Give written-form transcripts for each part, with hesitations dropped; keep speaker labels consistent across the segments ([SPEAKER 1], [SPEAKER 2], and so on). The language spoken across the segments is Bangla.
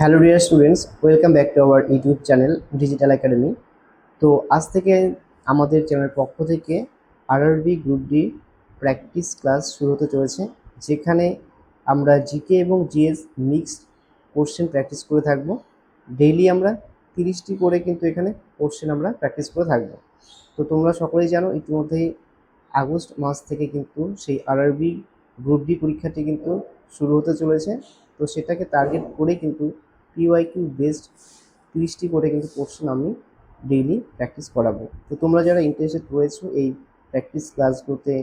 [SPEAKER 1] Hello dear students, welcome back to our YouTube channel digital academy. তো আজ থেকে আমাদের চ্যানেলের পক্ষ থেকে RRB group D practice class শুরু হতে চলেছে, যেখানে আমরা জিকে এবং জিএস মিক্সড কোশ্চেন প্র্যাকটিস করে থাকব। ডেইলি আমরা 30টি করে কিন্তু এখানে কোশ্চেন আমরা প্র্যাকটিস করে থাকব। তো তোমরা সকলেই জানো ইতিমধ্যেই আগস্ট মাস থেকে কিন্তু সেই আরআরবি গ্রুপ ডি পরীক্ষাটি কিন্তু শুরু হতে চলেছে। তো সেটাকে টার্গেট করে কিন্তু পিওয়াইকিউ বেসড 30টি করে কিন্তু কোশ্চেন আমি ডেইলি প্র্যাকটিস করাবো। তো তোমরা যারা ইন্টারেস্টেড রয়েছো এই প্র্যাকটিস ক্লাসগুলোতে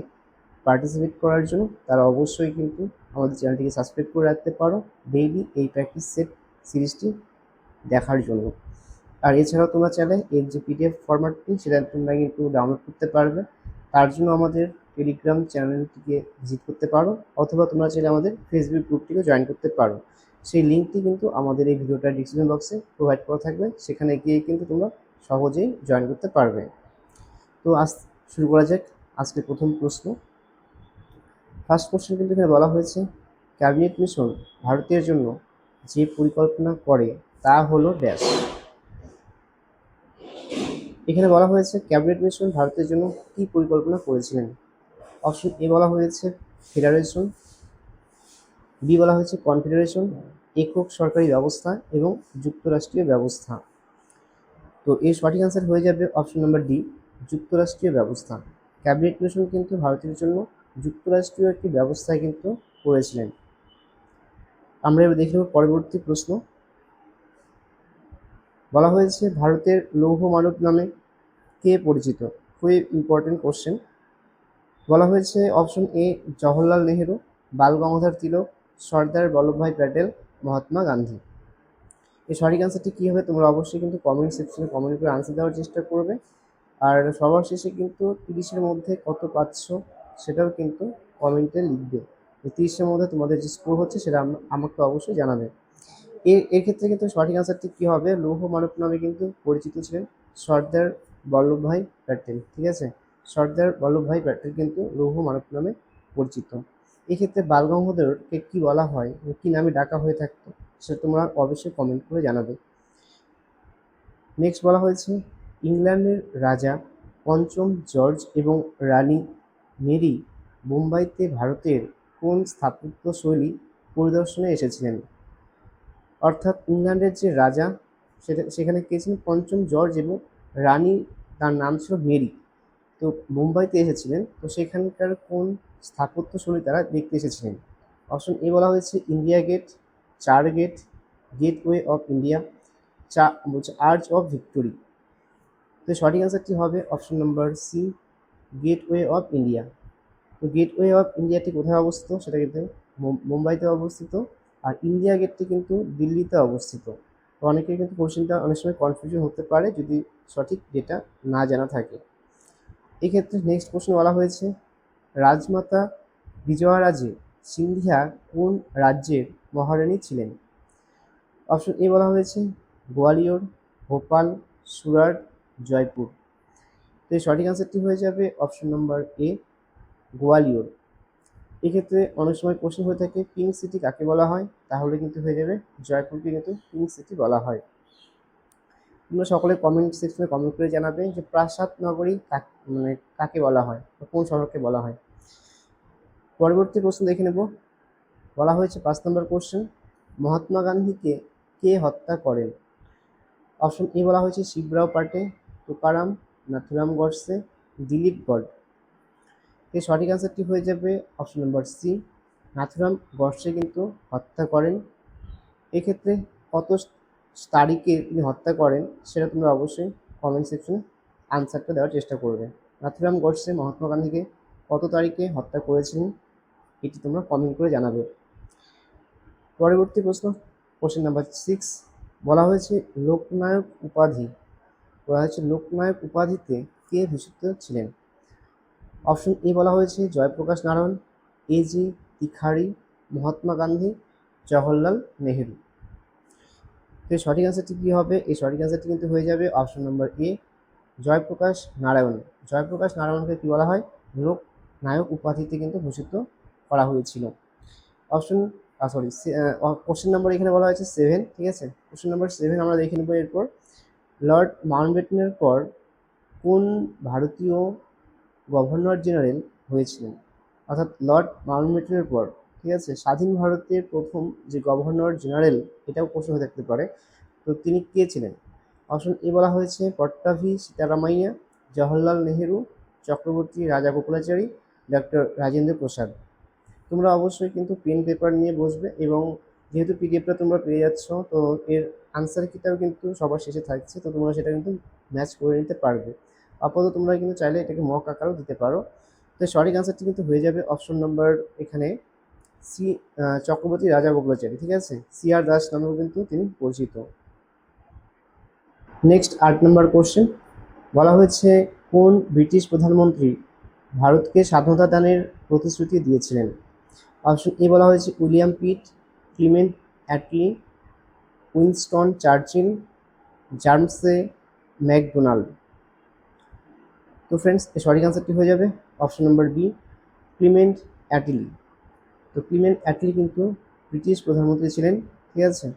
[SPEAKER 1] পার্টিসিপেট করার জন্য, তারা অবশ্যই কিন্তু আমাদের চ্যানেলটিকে সাবস্ক্রাইব করে রাখতে পারো ডেইলি এই প্র্যাকটিস সেট সিরিজটি দেখার জন্য। আর এছাড়াও তোমরা চাইলে এর যে পিডিএফ ফরম্যাটটি সেটা তোমরা কিন্তু ডাউনলোড করতে পারবে। তার জন্য আমাদের টেলিগ্রাম চ্যানেলটিকে ভিজিট করতে পারো, অথবা তোমরা চাইলে আমাদের ফেসবুক গ্রুপটিকে জয়েন করতে পারো। সেই লিঙ্কটি কিন্তু আমাদের এই ভিডিওটার ডিসক্রিপশন বক্সে প্রোভাইড করা থাকবে, সেখানে গিয়ে কিন্তু তোমরা সহজেই জয়েন করতে পারবে। তো আজ শুরু করা যাক আজকের প্রথম প্রশ্ন। ফার্স্ট কোশ্চেন কিন্তু এখানে বলা হয়েছে, ক্যাবিনেট মিশন ভারতের জন্য যে পরিকল্পনা করে তা হলো ড্যাশ। এখানে বলা হয়েছে ক্যাবিনেট মিশন ভারতের জন্য কী পরিকল্পনা করেছিলেন। অপশন এ বলা হয়েছে ফেডারেশন, বি বলা হয়েছে কনফেডারেশন, একক সরকারি ব্যবস্থা এবং যুক্তরাষ্ট্রীয় ব্যবস্থা। তো এর সঠিক অ্যান্সার হয়ে যাবে অপশন নাম্বার ডি, যুক্তরাষ্ট্রীয় ব্যবস্থা। ক্যাবিনেট মিশন কিন্তু ভারতের জন্য যুক্তরাষ্ট্রীয় একটি ব্যবস্থায় কিন্তু করেছিলেন। আমরা এবার দেখে নেব পরবর্তী প্রশ্ন। বলা হয়েছে ভারতের লৌহ মানব নামে কে পরিচিত। খুবই ইম্পর্টেন্ট কোশ্চেন। বলা হয়েছে অপশন এ জওহরলাল নেহেরু, বাল গঙ্গাধর তিলক, সর্দার বল্লভভাই প্যাটেল, মহাত্মা গান্ধী। এই সঠিক অ্যান্সারটি কী হবে তোমরা অবশ্যই কিন্তু কমেন্ট সেকশনে কমেন্ট করে আনসার দেওয়ার চেষ্টা করবে। আর সবার শেষে কিন্তু 30-এর মধ্যে কত পাচ্ছ সেটাও কিন্তু কমেন্টে লিখবে। 30-এর মধ্যে তোমাদের যে স্কোর হচ্ছে সেটা আমাকে অবশ্যই জানাবে। এর ক্ষেত্রে কিন্তু সঠিক অ্যান্সারটি কী হবে, লৌহ মানব নামে কিন্তু পরিচিত ছিলেন সর্দার বল্লভভাই প্যাটেল। ঠিক আছে, সর্দার বল্লভভাই প্যাটেল কিন্তু লৌহ মানব নামে পরিচিত। এক্ষেত্রে বাল গঙ্গাধরকে কী বলা হয়, কী নামে ডাকা হয়ে থাকতো, সেটা তোমরা অবশ্যই কমেন্ট করে জানাবে। নেক্সট বলা হয়েছে ইংল্যান্ডের রাজা পঞ্চম জর্জ এবং রানী মেরি মুম্বাইতে ভারতের কোন স্থাপত্যশৈলী পরিদর্শনে এসেছিলেন। অর্থাৎ ইংল্যান্ডের যে রাজা সেখানে কে ছিলেন, পঞ্চম জর্জ এবং রানী, তার নাম ছিল মেরি। তো মুম্বাইতে এসেছিলেন, তো সেখানকার কোন স্থাপত্যশৈলী তারা দেখতে এসেছিলেন। অপশন এ বলা হয়েছে ইন্ডিয়া গেট, চার গেট, গেটওয়ে অফ ইন্ডিয়া, বলছে আর্চ অফ ভিক্টোরি। তো সঠিক অ্যান্সারটি হবে option number C, gateway of India. তো গেটওয়ে অফ ইন্ডিয়াটি কোথায় অবস্থিত, সেটা কিন্তু মুম্বাইতে অবস্থিত, আর ইন্ডিয়া গেটটি কিন্তু দিল্লিতে অবস্থিত। তো অনেকের কিন্তু কোশ্চেনটা অনেক সময় কনফিউশন হতে পারে যদি সঠিক ডেটা না জানা থাকে। এক্ষেত্রে নেক্সট প্রশ্ন বলা হয়েছে রাজমাতা বিজয়ারাজে সিন্ধিয়া কোন রাজ্যের মহারানী ছিলেন। অপশন এ বলা হয়েছে গোয়ালিয়র, ভোপাল, সুরাট, জয়পুর। তো এই সঠিক অ্যান্সারটি হয়ে যাবে অপশন নাম্বার এ, গোয়ালিয়র। এক্ষেত্রে অনেক সময় কোশ্চেন হয়ে থাকে পিঙ্ক সিটি কাকে বলা হয়, তাহলে কিন্তু হয়ে যাবে জয়পুরকে কিন্তু পিঙ্ক সিটি বলা হয়। তোমরা সকলে কমেন্ট সেকশনে কমেন্ট করে জানাবে যে প্রাসাদ নগরী মানে কাকে বলা হয় বা কোন শহরকে বলা হয়। পরবর্তী প্রশ্ন দেখে নেব। বলা হয়েছে 5 নম্বর কোশ্চেন, মহাত্মা গান্ধীকে কে হত্যা করেন। অপশন এ বলা হয়েছে শিবরাও পাটে, তুকারাম, নাথুরাম গডসে, দিলীপ গড। এর সঠিক অ্যান্সারটি হয়ে যাবে option number C, Nathuram Godse কিন্তু হত্যা করেন। এক্ষেত্রে কত তারিখে তিনি হত্যা করেন সেটা তোমরা অবশ্যই কমেন্ট সেকশনে আনসারটা দেওয়ার চেষ্টা করবে। নাথুরাম গডসে মহাত্মা গান্ধীকে কত তারিখে হত্যা করেছিলেন এটি তোমরা কমেন্ট করে জানাবে। পরবর্তী প্রশ্ন, কোশ্চেন নাম্বার 6, বলা হয়েছে লোকনায়ক উপাধিতে কে ভূষিত ছিলেন। অপশন এ বলা হয়েছে জয়প্রকাশ নারায়ণ, এ জি তিখারি, মহাত্মা গান্ধী, জওহরলাল নেহেরু। তো এই সঠিক অ্যান্সারটি কী হবে, এই সঠিক অ্যান্সারটি কিন্তু হয়ে যাবে option number A, Jayaprakash Narayan. Jayaprakash নারায়ণকে কী বলা হয়, লোকনায়ক উপাধিতে কিন্তু ভূষিত করা হয়েছিল। অপশন সরি, কোশ্চেন নাম্বার এখানে বলা হয়েছে 7, ঠিক আছে। কোশ্চেন নাম্বার 7 আমরা দেখে নেব। এরপর লর্ড মাউন্টব্যাটেনের পর কোন ভারতীয় গভর্নর জেনারেল হয়েছিলেন? অর্থাৎ লর্ড মাউন্টব্যাটেনের পর, ঠিক আছে, স্বাধীন ভারতের প্রথম যে গভর্নর জেনারেল, এটাও প্রশ্ন হয়ে থাকতে পারে, তো তিনি কে ছিলেন? অপশন এ বলা হয়েছে পট্টাভি সীতারামাইয়া, জওহরলাল নেহেরু, চক্রবর্তী রাজাগোপালাচারী, ডক্টর রাজেন্দ্র প্রসাদ। তোমরা অবশ্যই কিন্তু পেন পেপার নিয়ে বসবে, এবং যেহেতু পিডিএফটা তোমরা পেয়ে যাচ্ছ, তো এর আনসার কিটাও কিন্তু সবার শেষে থাকছে, তো তোমরা সেটা কিন্তু ম্যাচ করে নিতে পারবে। আপাতত তোমরা কিন্তু চাইলে এটাকে মক আকারও দিতে পারো। তো সঠিক আনসারটি কিন্তু হয়ে যাবে অপশন নাম্বার এখানে সি, চক্রবর্তী রাজাগোপালাচারী, ঠিক আছে। CR দাস নামেও কিন্তু তিনি পরিচিত। নেক্সট 8 নম্বর কোশ্চেন বলা হয়েছে কোন ব্রিটিশ প্রধানমন্ত্রী ভারতকে স্বাধীনতা দানের প্রতিশ্রুতি দিয়েছিলেন? অপশন এ বলা হয়েছে William Pitt, Clement Attlee, Winston Churchill, James MacDonald. তো ফ্রেন্ডস, এর সঠিক আনসারটি হয়ে যাবে option number B, Clement Attlee. তো ক্লিমেন্ট অ্যাটলি কিন্তু ব্রিটিশ প্রধানমন্ত্রী ছিলেন, ঠিক আছে,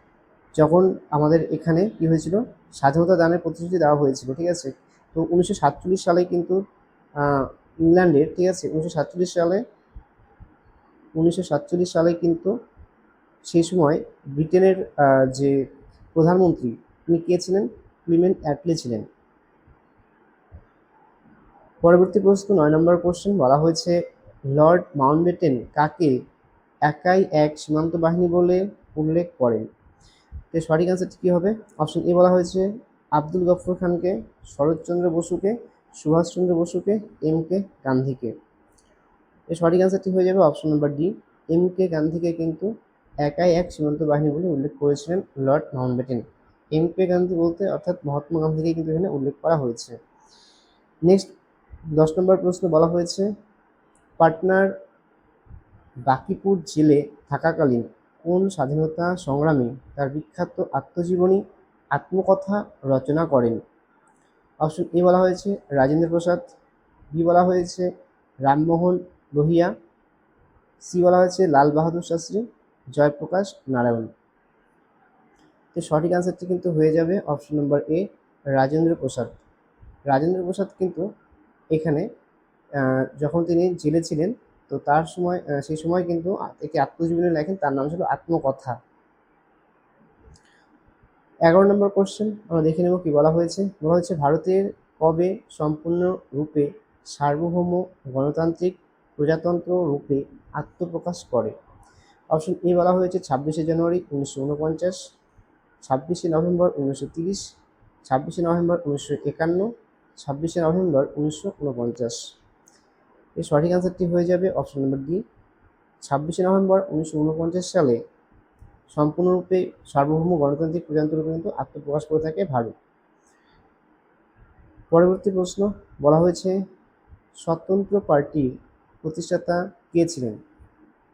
[SPEAKER 1] যখন আমাদের এখানে কি হয়েছিল, স্বাধীনতা দানের প্রতিশ্রুতি দেওয়া হয়েছিল, ঠিক আছে। তো 1947 সালে কিন্তু ইংল্যান্ডের, ঠিক আছে, 1947 সালে কিন্তু সেই সময় ব্রিটেনের যে প্রধানমন্ত্রী, তিনি কে ছিলেন? ক্লিমেন্ট অ্যাটলি ছিলেন। পরবর্তী প্রশ্ন 9 নম্বর কোশ্চেন বলা হয়েছে লর্ড মাউন্টব্যাটেন কাকে একাই এক সীমান্ত বাহিনী বলে উল্লেখ করেন? তো সঠিক আনসারটি কী হবে? অপশন এ বলা হয়েছে আব্দুল গফর খানকে, শরৎচন্দ্র বসুকে, সুভাষচন্দ্র বসুকে, MK গান্ধীকে। এর সঠিক আনসারটি হয়ে যাবে অপশন নাম্বার ডি, MK গান্ধীকে কিন্তু একাই এক সীমান্ত বাহিনী বলে উল্লেখ করেছিলেন লর্ড মাউন্টব্যাটেন। MK গান্ধী বলতে অর্থাৎ মহাত্মা গান্ধীকে কিন্তু এখানে উল্লেখ করা হয়েছে। নেক্সট 10 নম্বর প্রশ্ন বলা হয়েছে পাটনার বাকিপুর জেলে থাকাকালীন কোন স্বাধীনতা সংগ্রামী তার বিখ্যাত আত্মজীবনী আত্মকথা রচনা করেন? অপশন এ বলা হয়েছে রাজেন্দ্র প্রসাদ, বি বলা হয়েছে রামমোহন লোহিয়া, সি বলা হয়েছে লাল বাহাদুর শাস্ত্রী, জয়প্রকাশ নারায়ণ। তো সঠিক আনসারটি কিন্তু হয়ে যাবে অপশন নম্বর এ, রাজেন্দ্র প্রসাদ। রাজেন্দ্র প্রসাদ কিন্তু এখানে যখন তিনি জেলে ছিলেন, তো তার সময় সেই সময় কিন্তু একটি আত্মজীবনী লেখেন, তার নাম ছিল আত্মকথা। 11 নম্বর কোশ্চেন আমরা দেখে নেব কি বলা হয়েছে। বলা হয়েছে ভারতের কবে সম্পূর্ণরূপে সার্বভৌম গণতান্ত্রিক প্রজাতন্ত্র রূপে আত্মপ্রকাশ করে? অপশন এ বলা হয়েছে 26শে জানুয়ারি 1949, 26শে নভেম্বর 1930, 26শে নভেম্বর 1951, 26শে নভেম্বর 1949। এর সঠিক আনসারটি হয়ে যাবে অপশন নম্বর ডি, 26শে নভেম্বর 1949 সালে সম্পূর্ণরূপে সার্বভৌম গণতান্ত্রিক প্রজাতন্ত্র কিন্তু আত্মপ্রকাশ করে থাকে ভারত। পরবর্তী প্রশ্ন বলা হয়েছে স্বতন্ত্র পার্টির প্রতিষ্ঠাতা কে ছিলেন?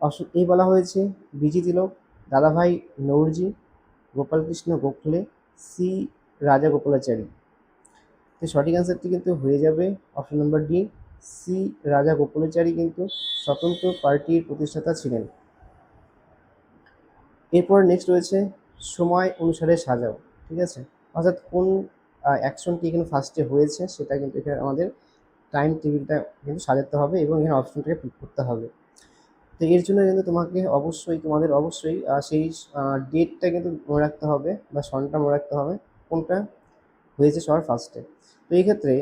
[SPEAKER 1] অপশন এ বলা হয়েছে বিজি তিলক, দাদাভাই নৌরজি, গোপালকৃষ্ণ গোখলে, সি রাজাগোপালাচারী। তো সঠিক আনসারটি কিন্তু হয়ে যাবে option number D, C Rajagopalachari কিন্তু স্বতন্ত্র পার্টির প্রতিষ্ঠাতা ছিলেন। এরপর নেক্সট রয়েছে সময় অনুসারে সাজাও, ঠিক আছে, অর্থাৎ কোন অ্যাকশনটি এখানে ফার্স্টে হয়েছে সেটা কিন্তু এখানে আমাদের টাইম টেবিলটা কিন্তু সাজাতে হবে এবং এখানে অপশনটাকে পিক করতে হবে। তো এর জন্য কিন্তু তোমাদের অবশ্যই সেই ডেটটা কিন্তু মনে রাখতে হবে বা সনটা মনে রাখতে হবে কোনটা হয়েছে সবার ফার্স্টে। তো এই ক্ষেত্রে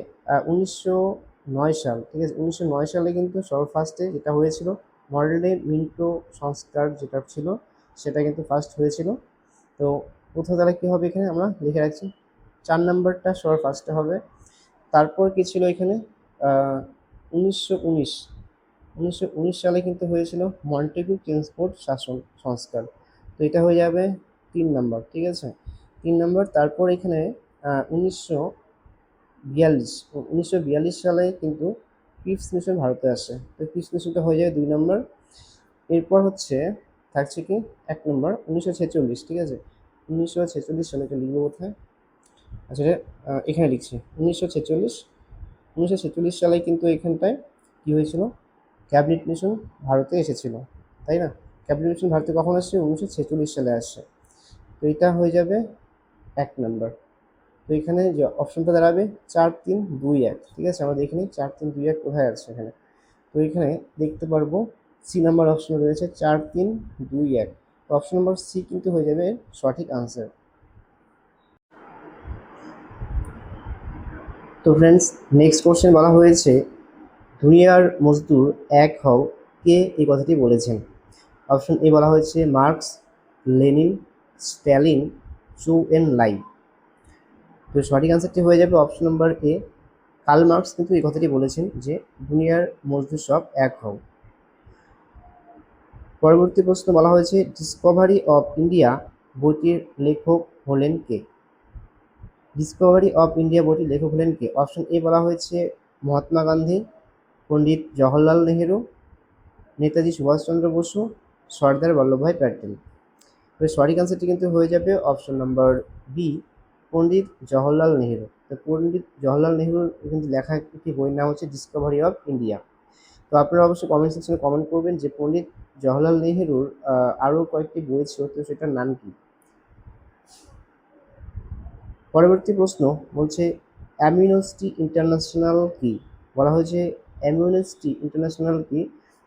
[SPEAKER 1] 1909 সাল, ঠিক আছে, 1909 সালে কিন্তু সবার ফার্স্টে যেটা হয়েছিল মডেল ডে মিন্টো সংস্কার যেটা ছিল সেটা কিন্তু ফার্স্ট হয়েছিল। তো কোথাও তাহলে কী হবে এখানে আমরা লিখে রাখছি 4 নম্বরটা সবার ফার্স্টে হবে। তারপর কী ছিল এখানে 1919 সালে কিন্তু হয়েছিল মন্টেগু কিংসফোর্ড শাসন সংস্কার, তো এটা হয়ে যাবে 3 নম্বর, ঠিক আছে, 3 নম্বর। তারপর এখানে 1942 সালে কিন্তু ক্রিপস মিশন ভারতে আসে, তো ক্রিপস মিশনটা হয়ে যাবে 2 নম্বর। এরপর হচ্ছে থাকছে কি 1 নম্বর 1946, ঠিক আছে, 1946 সালে এটা লিখবো কোথায়, আচ্ছা এখানে লিখছি 1946 সালে কিন্তু এখানটায় কী হয়েছিল ক্যাবিনেট মিশন ভারতে এসেছিল, তাই না? ক্যাপিটাল মিশন ভারতে কখন আসছে? 1946 সালে আসছে। তো এটা হয়ে যাবে 1 নাম্বার। তো এখানে যে অপশনটা দাঁড়াবে 4-3-2-1, ঠিক আছে? আমরা দেখে নিই 4-3-2-1 কোথায় আছে এখানে। তো এখানে দেখতে পারবো সি নাম্বার অপশন রয়েছে 4-3-2-1। তো অপশন নম্বর সি কিন্তু হয়ে যাবে সঠিক আনসার। তো ফ্রেন্ডস, নেক্সট কোশ্চেন বলা হয়েছে দুনিয়ার মজদুর এক হও, কে এই কথাটি বলেছেন? অপশন এ বলা হয়েছে মার্কস, লেনিন, স্ট্যালিন, চৌ এন লাই। তো সঠিক আনসারটি হয়ে যাবে অপশন নম্বর এ, কার্ল মার্কস কিন্তু এই কথাটি বলেছেন যে দুনিয়ার মজদুর সব এক হও। পরবর্তী প্রশ্ন বলা হয়েছে ডিসকভারি অফ ইন্ডিয়া বইটির লেখক হলেন কে? ডিসকভারি অফ ইন্ডিয়া বইটির লেখক হলেন কে? অপশন এ বলা হয়েছে মহাত্মা গান্ধী, পণ্ডিত জওহরলাল নেহেরু, নেতাজি সুভাষচন্দ্র বসু, সর্দার বল্লভভাই প্যাটেল। তো সঠিক আনসারটি কিন্তু হয়ে যাবে option number B, Pandit Jawaharlal Nehru. তো পণ্ডিত জওহরলাল নেহেরুর কিন্তু লেখা একটি বইয়ের নাম হচ্ছে ডিসকভারি অফ ইন্ডিয়া। তো আপনারা অবশ্যই কমেন্ট সেকশনে কমেন্ট করবেন যে পণ্ডিত জওহরলাল নেহেরুর আরও কয়েকটি বই ছিল, তো সেটার নাম কি। পরবর্তী প্রশ্ন বলছে অ্যামনেস্টি ইন্টারন্যাশনাল কি? বলা হয়েছে অ্যামনেস্টি ইন্টারন্যাশনাল কি?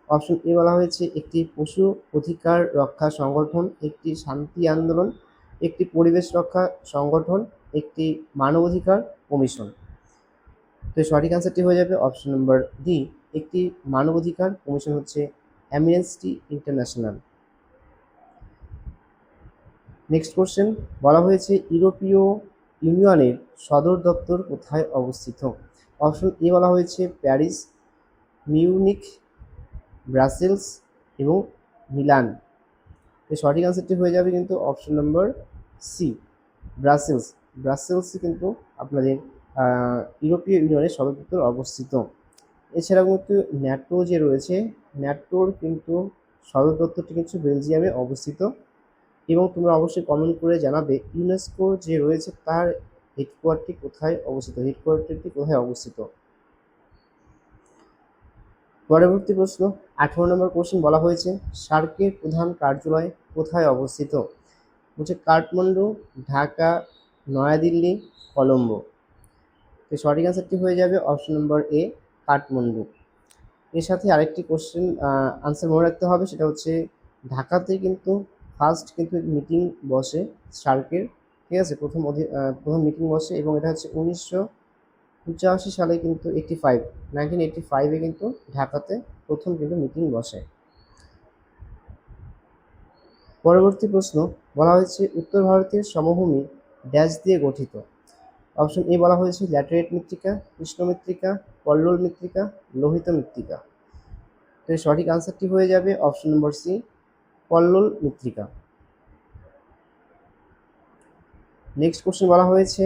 [SPEAKER 1] অপশন এ বলা হয়েছে একটি পশু অধিকার রক্ষা সংগঠন, একটি শান্তি আন্দোলন, একটি পরিবেশ রক্ষা সংগঠন, একটি মানবাধিকার কমিশন। তো সঠিক আনসারটি হয়ে যাবে অপশন নম্বর ডি, একটি মানবাধিকার কমিশন হচ্ছে অ্যামনেস্টি ইন্টারন্যাশনাল। নেক্সট কোশ্চেন বলা হয়েছে ইউরোপীয় ইউনিয়নের সদর দপ্তর কোথায় অবস্থিত? অপশন এ বলা হয়েছে প্যারিস, মিউনিখ, ব্রাসেলস এবং মিলান। এই সঠিক আনসারটি হয়ে যাবে কিন্তু অপশন নম্বর সি, ব্রাসেলস। ব্রাসেলসই কিন্তু আপনাদের ইউরোপীয় ইউনিয়নের সদর দপ্তর অবস্থিত। এছাড়াও কিন্তু ন্যাটো যে রয়েছে, ন্যাটোর কিন্তু সদর দপ্তরটি কিন্তু বেলজিয়ামে অবস্থিত। এবং তোমরা অবশ্যই কমেন্ট করে জানাবে ইউনেস্কো যে রয়েছে তার হেডকোয়ার্টারটি কোথায় অবস্থিত। পরবর্তী প্রশ্ন 18 নম্বর কোশ্চেন বলা হয়েছে সার্কের প্রধান কার্যালয় কোথায় অবস্থিত? বলছে কাঠমান্ডু, ঢাকা, নয়াদিল্লি, কলম্বো। তো সঠিক আনসারটি হয়ে যাবে অপশন নম্বর এ, কাঠমান্ডু। এর সাথে আরেকটি কোশ্চেন আনসার মনে রাখতে হবে, সেটা হচ্ছে ঢাকাতে কিন্তু ফার্স্ট কিন্তু মিটিং বসে সার্কের, ঠিক আছে? প্রথম মিটিং বসে এবং এটা হচ্ছে 1985 সালে কিন্তু 1985-এ কিন্তু ঢাকাতে প্রথম কিন্তু মিটিং বসে। পরবর্তী প্রশ্ন বলা হয়েছে উত্তর ভারতের সমভূমি ড্যাশ দিয়ে গঠিত? অপশন এ বলা হয়েছে ল্যাটেরাইট মৃত্তিকা, কৃষ্ণ মৃত্তিকা, পল্লল মৃত্তিকা, লোহিত মৃত্তিকা। তো এর সঠিক আনসারটি হয়ে যাবে অপশন নম্বর সি, পল্লল মৃত্তিকা। নেক্সট কোশ্চেন বলা হয়েছে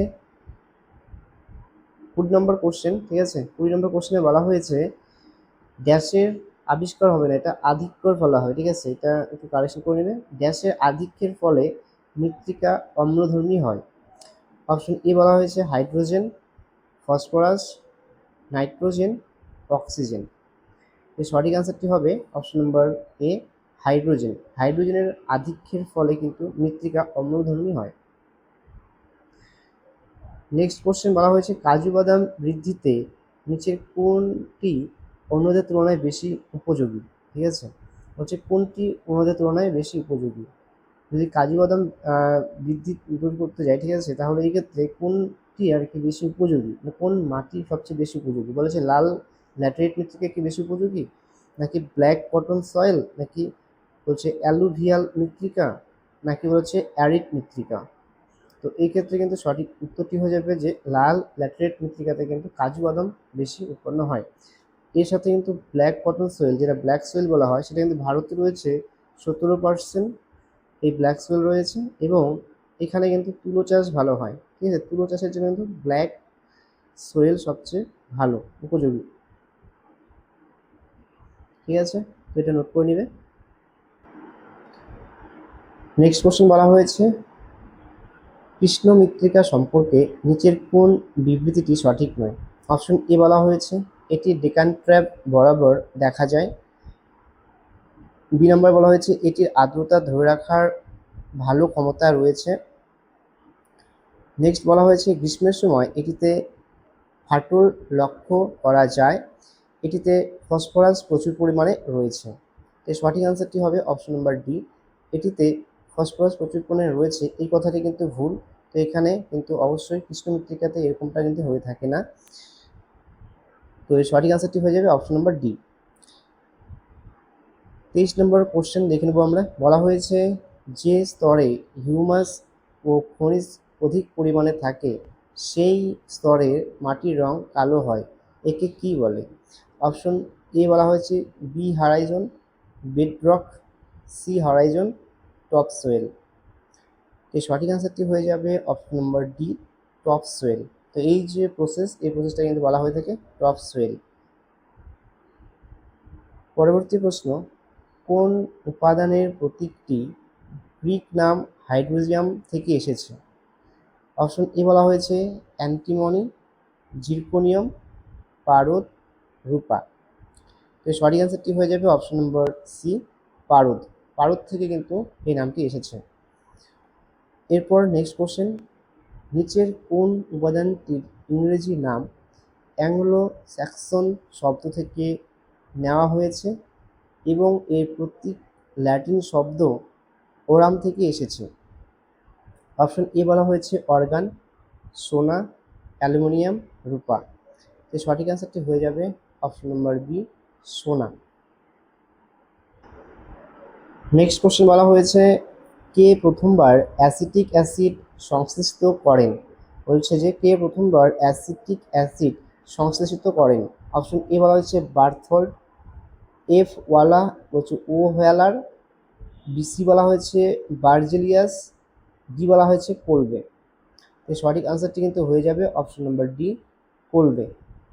[SPEAKER 1] 20 নম্বর কোশ্চেন, ঠিক আছে? 20 নম্বর কোশ্চেনে বলা হয়েছে ড্যাশের আবিষ্কার হবে না, এটা আধিক্যর ফলে হয়, ঠিক আছে? এটা একটু কারেকশন করে নেবে। ড্যাশের আধিক্যের ফলে মৃত্তিকা অম্লধর্মী হয়। অপশন এ বলা হয়েছে হাইড্রোজেন, ফসফরাস, নাইট্রোজেন, অক্সিজেন। এর সঠিক আনসারটি হবে অপশন নম্বর এ, হাইড্রোজেন। হাইড্রোজেনের আধিক্যের ফলে কিন্তু মৃত্তিকা অম্লধর্মী হয়। নেক্সট কোশ্চেন বলা হয়েছে কাজু বাদাম বৃদ্ধিতে নিচের কোনটি অন্যদের তুলনায় বেশি উপযোগী? ঠিক আছে, হচ্ছে কোনটি অন্যদের তুলনায় বেশি উপযোগী? যদি কাজু বাদাম বৃদ্ধি করতে যায়, ঠিক আছে, তাহলে এই ক্ষেত্রে কোনটি আর কি বেশি উপযোগী, মানে কোন মাটি সবচেয়ে বেশি উপযোগী? বলেছে লাল ল্যাটেরাইট মৃত্তিকা কি বেশি উপযোগী, নাকি ব্ল্যাক কটন সয়েল, নাকি বলছে অ্যালুভিয়াল মৃত্তিকা, নাকি বলছে অ্যারিড মৃত্তিকা? তো এই ক্ষেত্রে কিন্তু সঠিক উত্তরটি হয়ে যাবে যে লাল ল্যাটেরাইট মৃত্তিকাতে কিন্তু কাজু বাদাম বেশি উৎপন্ন হয়। এর সাথে কিন্তু ব্ল্যাক কটন সয়েল, যেটা ব্ল্যাক সয়েল বলা হয়, সেটা কিন্তু ভারতে রয়েছে 17% এই ব্ল্যাক সয়েল রয়েছে। এবং এখানে কিন্তু তুলো চাষ ভালো হয়, ঠিক আছে? তুলো চাষের জন্য কিন্তু ব্ল্যাক সয়েল সবচেয়ে ভালো উপযোগী, ঠিক আছে? তো এটা নোট করে নিবে। নেক্সট কোশ্চেন বলা হয়েছে কৃষ্ণ মৃত্তিকা সম্পর্কে নিচের কোন বিবৃতিটি সঠিক নয়? অপশন এ বলা হয়েছে এটি ডেকান ট্র্যাপ বরাবর দেখা যায়, বি নাম্বার বলা হয়েছে এটির আর্দ্রতা ধরে রাখার ভালো ক্ষমতা রয়েছে। নেক্সট বলা হয়েছে গ্রীষ্মের সময় এটিতে ফাটল লক্ষ্য করা যায়, এটিতে ফসফরাস প্রচুর পরিমাণে রয়েছে। তো সঠিক অ্যান্সারটি হবে অপশন নাম্বার ডি, এটিতে ফসফরাস প্রচুর পরিমাণে রয়েছে। এই কথাটি কিন্তু ভুল। তো এখানে কিন্তু অবশ্যই কৃষ্ণ মৃত্তিকাতে এরকমটা কিন্তু হয়ে থাকে না। তো এই সঠিক অ্যান্সারটি হয়ে যাবে অপশন নাম্বার ডি। 23 নম্বর কোশ্চেন দেখে নেব আমরা। বলা হয়েছে যে স্তরে হিউমাস ও খনিজ অধিক পরিমাণে থাকে সেই স্তরের মাটির রং কালো হয়, একে কি বলে? অপশন এ বলা হয়েছে B horizon, bedrock, C horizon, top soil. এই সঠিক অ্যান্সারটি হয়ে যাবে option number D, top soil. তো এই যে প্রসেস, এই প্রসেসটা কিন্তু বলা হয়ে থাকে টপ সোয়েল। পরবর্তী প্রশ্ন, কোন উপাদানের প্রতীকটি গ্রিক নাম হাইড্রোজিয়াম থেকে এসেছে? অপশন এ বলা হয়েছে অ্যান্টিমনি, জিরকোনিয়াম, পারদ, রূপা। তো সঠিক অ্যান্সারটি হয়ে যাবে অপশন নম্বর সি, পারদ। পারদ থেকে কিন্তু এই নামটি এসেছে। এরপর নেক্সট কোশ্চেন, নিচের কোন উপাদানটির ইংরেজি নাম অ্যাংলো স্যাক্সন শব্দ থেকে নেওয়া হয়েছে এবং এর প্রতীক ল্যাটিন শব্দ ওরাম থেকে এসেছে? অপশন এ বলা হয়েছে অর্গান, সোনা, অ্যালুমিনিয়াম, রূপা। তো সঠিক অ্যান্সারটি হয়ে যাবে অপশন নম্বর বি, সোনা। নেক্সট কোশ্চেন বলা হয়েছে কে প্রথমবার অ্যাসিটিক অ্যাসিড সংশ্লেষিত করেন? বলছে যে কে প্রথমবার অ্যাসিটিক অ্যাসিড সংশ্লেষিত করেন? অপশন এ বলা হয়েছে বার্থোল্ড, এফ ওয়ালা হচ্ছে ও ওয়ালার, বিসি বলা হয়েছে বার্জেলিয়াস, ডি বলা হয়েছে কোলবে। তো সঠিক আনসারটি কিন্তু হয়ে যাবে অপশন নম্বর ডি, কোলবে।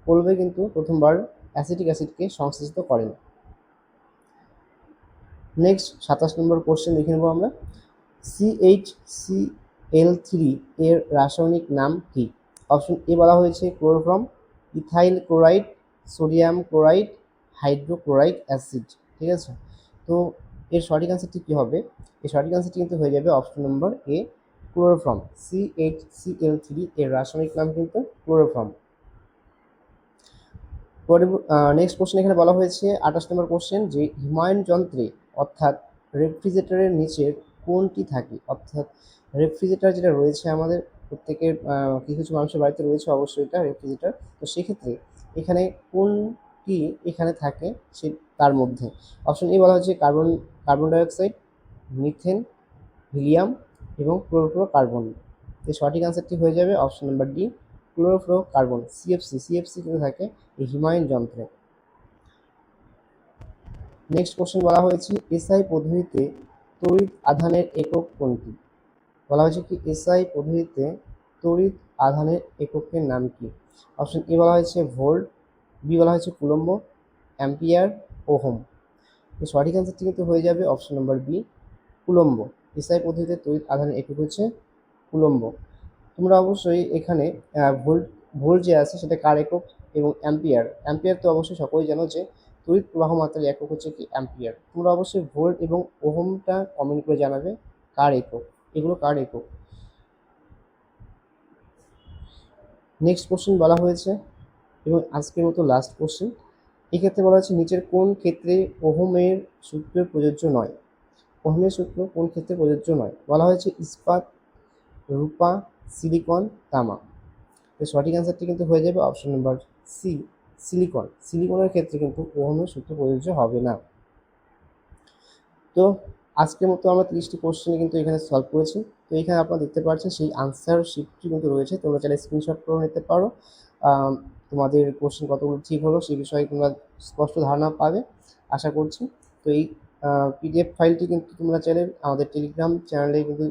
[SPEAKER 1] কোলবে কিন্তু প্রথমবার অ্যাসিটিক অ্যাসিডকে সংশ্লেষিত করেন। নেক্সট 27 নম্বর কোশ্চেন দেখে নেব আমরা। CHCl3 এর রাসায়নিক নাম কি? অপশন এ বলা হয়েছে chloroform, ethyl chloride, sodium chloride, hydrochloric acid. ঠিক আছে, তো এর সঠিক আনসারটি কী হবে? এর সঠিক আনসারটি কিন্তু হয়ে যাবে অপশন নম্বর এ, ক্লোরোফর্ম। CHCl3 এর রাসায়নিক নাম কিন্তু ক্লোরোফর্ম। নেক্সট কোশ্চেন এখানে বলা হয়েছে 28 নম্বর কোশ্চেন যে হিমায়ন যন্ত্রে অর্থাৎ রেফ্রিজারেটরের নিচের কোনটি থাকে? অর্থাৎ রেফ্রিজারেটর যেটা রয়েছে আমাদের প্রত্যেকের কিছু কিছু মানুষের বাড়িতে রয়েছে অবশ্যই এটা রেফ্রিজারেটর। তো সেক্ষেত্রে এখানে কোনটি এখানে থাকে সে তার মধ্যে? অপশন এ বলা হচ্ছে কার্বন ডাইঅক্সাইড, মিথেন, হিলিয়াম এবং ক্লোরোফ্লোরোকার্বন। এই সঠিক আনসারটি হয়ে যাবে option number D, chlorofluorocarbon. CFC কিন্তু থাকে এই হিমায়ন যন্ত্রে। নেক্সট কোশ্চেন বলা হয়েছে এসআই পদ্ধতিতে তড়িৎ আধানের একক কোনটি? বলা হয়েছে কি এসআই পদ্ধতিতে তড়িৎ আধানের এককের নাম কি? অপশন এ বলা হয়েছে ভোল্ট, বি বলা হয়েছে কুলম্ব, অ্যাম্পিয়ার, ওহম। এই সঠিক অ্যান্সারটি কিন্তু হয়ে যাবে option number B, coulomb. SI পদ্ধতিতে তড়িৎ আধানের একক হচ্ছে কুলম্ব। তোমরা অবশ্যই এখানে ভোল্ট ভোল্ট যে আছে সেটা কার একক, এবং অ্যাম্পিয়ার, অ্যাম্পিয়ার তো অবশ্যই সকলেই জানো যে তড়িৎ প্রবাহ মাত্রার একক হচ্ছে কি অ্যাম্পিয়ার। তোমরা অবশ্যই ভোল্ট এবং ওহমটা কমেন্ট করে জানাবে কার একক, এগুলো কার একক। নেক্সট কোশ্চেন বলা হয়েছে এবং আজকের মতো লাস্ট কোশ্চেন, এক্ষেত্রে বলা হচ্ছে নিচের কোন ক্ষেত্রে ওহমের সূত্র প্রযোজ্য নয়? ওহমের সূত্র কোন ক্ষেত্রে প্রযোজ্য নয়? বলা হয়েছে ইস্পাত, রূপা, সিলিকন, তামা। তো সঠিক অ্যান্সারটি কিন্তু হয়ে যাবে অপশন নাম্বার সি, সিলিকন। সিলিকনের ক্ষেত্রে কিন্তু ওহমের সূত্র প্রযোজ্য হবে না। তো আজকের মতো আমরা 30টি কোশ্চেন কিন্তু এখানে সলভ করেছি। তো এখানে আপনারা দেখতে পাচ্ছেন সেই আনসার শিটটি কিন্তু রয়েছে, তোমরা চাইলে স্ক্রিনশট করে নিতে পারো। তোমাদের কোশ্চেন কতগুলো ঠিক হলো সেই বিষয়ে তোমরা স্পষ্ট ধারণা পাবে আশা করছি। তো এই পিডিএফ ফাইলটি কিন্তু তোমরা চাইলে আমাদের টেলিগ্রাম চ্যানেলে কিন্তু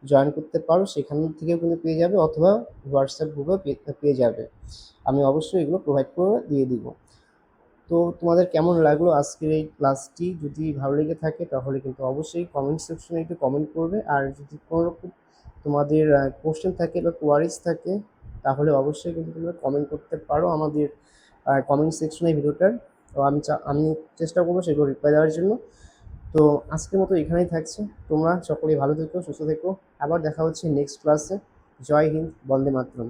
[SPEAKER 1] জয়েন করতে পারো, সেখান থেকেও কিন্তু পেয়ে যাবে, অথবা হোয়াটসঅ্যাপ গ্রুপেও পেয়ে যাবে। আমি অবশ্যই এগুলো প্রোভাইড করে দিয়ে দিব। তো তোমাদের কেমন লাগলো আজকের এই ক্লাসটি? যদি ভালো লেগে থাকে তাহলে কিন্তু অবশ্যই কমেন্ট সেকশনে একটু কমেন্ট করবে। আর যদি কোনো রকম তোমাদের কোশ্চেন থাকে বা কোয়ারিজ থাকে তাহলে অবশ্যই কিন্তু তোমরা কমেন্ট করতে পারো আমাদের কমেন্ট সেকশনে ভিডিওটার। তো আমি চেষ্টা করবো সেগুলো রিপ্লাই দেওয়ার জন্য। তো আজকের মতো এখানেই থাকছে। তোমরা সকলে ভালো থেকো, সুস্থ থেকো। আবার দেখা হচ্ছে নেক্সট ক্লাসে। জয় হিন্দ, বন্দে মাতরম।